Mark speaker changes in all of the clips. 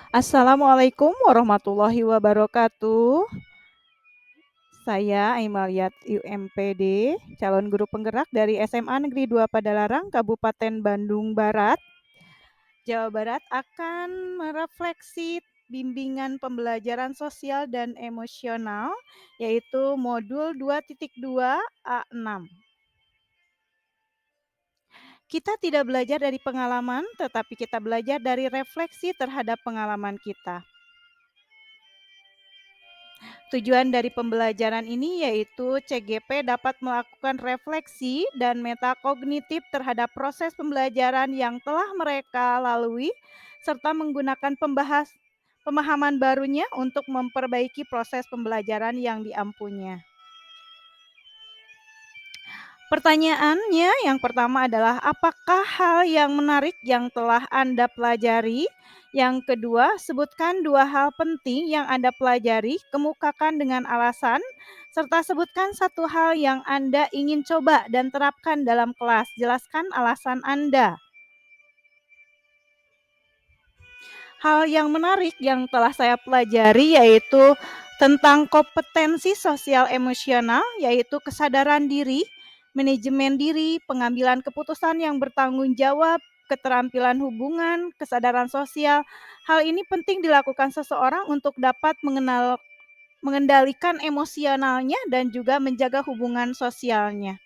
Speaker 1: Assalamualaikum warahmatullahi wabarakatuh. Saya Aimaliat UMPD, calon guru penggerak dari SMA Negeri 2 Padalarang, Kabupaten Bandung Barat, Jawa Barat akan merefleksi bimbingan pembelajaran sosial dan emosional, yaitu modul 2.2 A6. Kita tidak belajar dari pengalaman, tetapi kita belajar dari refleksi terhadap pengalaman kita. Tujuan dari pembelajaran ini yaitu CGP dapat melakukan refleksi dan metakognitif terhadap proses pembelajaran yang telah mereka lalui, serta menggunakan pemahaman barunya untuk memperbaiki proses pembelajaran yang diampunya. Pertanyaannya yang pertama adalah apakah hal yang menarik yang telah Anda pelajari? Yang kedua, sebutkan 2 hal penting yang Anda pelajari, kemukakan dengan alasan, serta sebutkan 1 hal yang Anda ingin coba dan terapkan dalam kelas. Jelaskan alasan Anda. Hal yang menarik yang telah saya pelajari yaitu tentang kompetensi sosial emosional, yaitu kesadaran diri, manajemen diri, pengambilan keputusan yang bertanggung jawab, keterampilan hubungan, kesadaran sosial. Hal ini penting dilakukan seseorang untuk dapat mengendalikan emosionalnya dan juga menjaga hubungan sosialnya.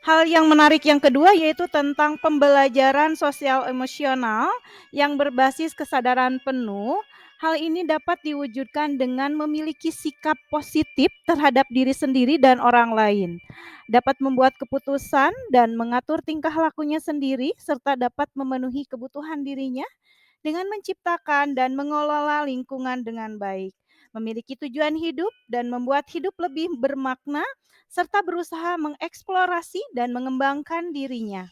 Speaker 1: Hal yang menarik yang kedua yaitu tentang pembelajaran sosial emosional yang berbasis kesadaran penuh. Hal ini dapat diwujudkan dengan memiliki sikap positif terhadap diri sendiri dan orang lain. Dapat membuat keputusan dan mengatur tingkah lakunya sendiri serta dapat memenuhi kebutuhan dirinya dengan menciptakan dan mengelola lingkungan dengan baik, memiliki tujuan hidup dan membuat hidup lebih bermakna, serta berusaha mengeksplorasi dan mengembangkan dirinya.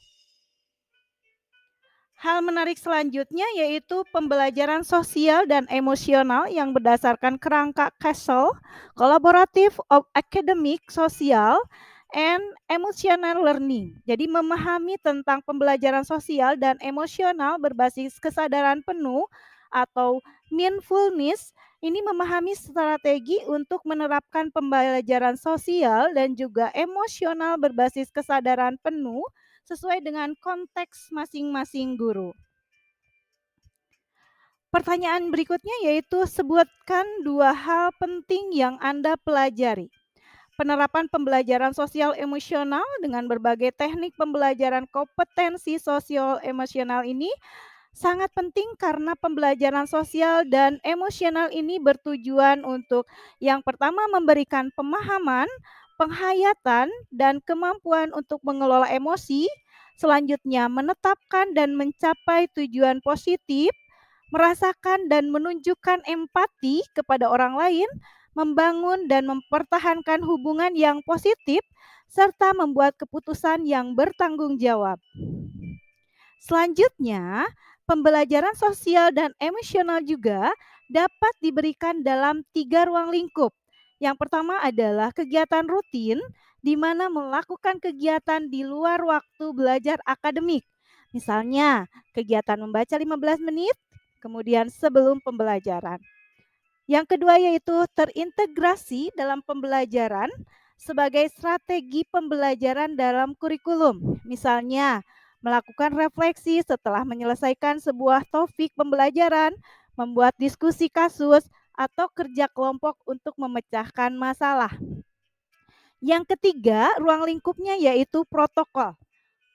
Speaker 1: Hal menarik selanjutnya yaitu pembelajaran sosial dan emosional yang berdasarkan kerangka Castle, Collaborative of Academic, Social, and Emotional Learning. Jadi memahami tentang pembelajaran sosial dan emosional berbasis kesadaran penuh atau mindfulness ini memahami strategi untuk menerapkan pembelajaran sosial dan juga emosional berbasis kesadaran penuh sesuai dengan konteks masing-masing guru. Pertanyaan berikutnya yaitu sebutkan 2 hal penting yang Anda pelajari. Penerapan pembelajaran sosial emosional dengan berbagai teknik pembelajaran kompetensi sosial emosional ini sangat penting karena pembelajaran sosial dan emosional ini bertujuan untuk yang pertama memberikan pemahaman, penghayatan, dan kemampuan untuk mengelola emosi, selanjutnya menetapkan dan mencapai tujuan positif, merasakan dan menunjukkan empati kepada orang lain, membangun dan mempertahankan hubungan yang positif, serta membuat keputusan yang bertanggung jawab. Selanjutnya, pembelajaran sosial dan emosional juga dapat diberikan dalam 3 ruang lingkup. Yang pertama adalah kegiatan rutin, di mana melakukan kegiatan di luar waktu belajar akademik. Misalnya, kegiatan membaca 15 menit, kemudian sebelum pembelajaran. Yang kedua yaitu terintegrasi dalam pembelajaran sebagai strategi pembelajaran dalam kurikulum. Misalnya, melakukan refleksi setelah menyelesaikan sebuah topik pembelajaran, membuat diskusi kasus, atau kerja kelompok untuk memecahkan masalah. Yang ketiga, ruang lingkupnya yaitu protokol,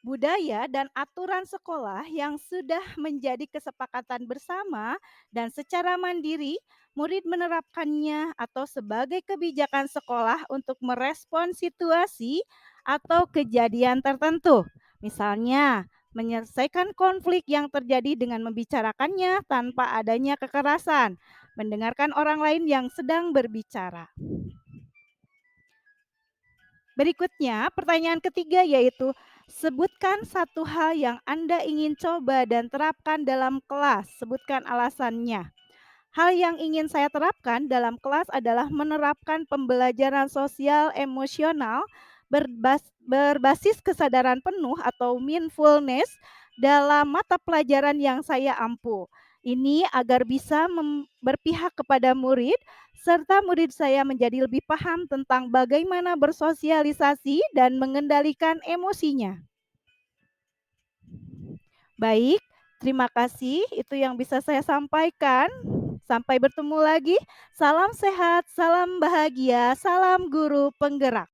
Speaker 1: budaya dan aturan sekolah yang sudah menjadi kesepakatan bersama dan secara mandiri, murid menerapkannya atau sebagai kebijakan sekolah untuk merespon situasi atau kejadian tertentu. Misalnya, menyelesaikan konflik yang terjadi dengan membicarakannya tanpa adanya kekerasan, mendengarkan orang lain yang sedang berbicara. Berikutnya, pertanyaan ketiga yaitu sebutkan 1 hal yang Anda ingin coba dan terapkan dalam kelas. Sebutkan alasannya. Hal yang ingin saya terapkan dalam kelas adalah menerapkan pembelajaran sosial emosional berbasis kesadaran penuh atau mindfulness dalam mata pelajaran yang saya ampu. Ini agar bisa berpihak kepada murid, serta murid saya menjadi lebih paham tentang bagaimana bersosialisasi dan mengendalikan emosinya. Baik, terima kasih. Itu yang bisa saya sampaikan. Sampai bertemu lagi. Salam sehat, salam bahagia, salam guru penggerak.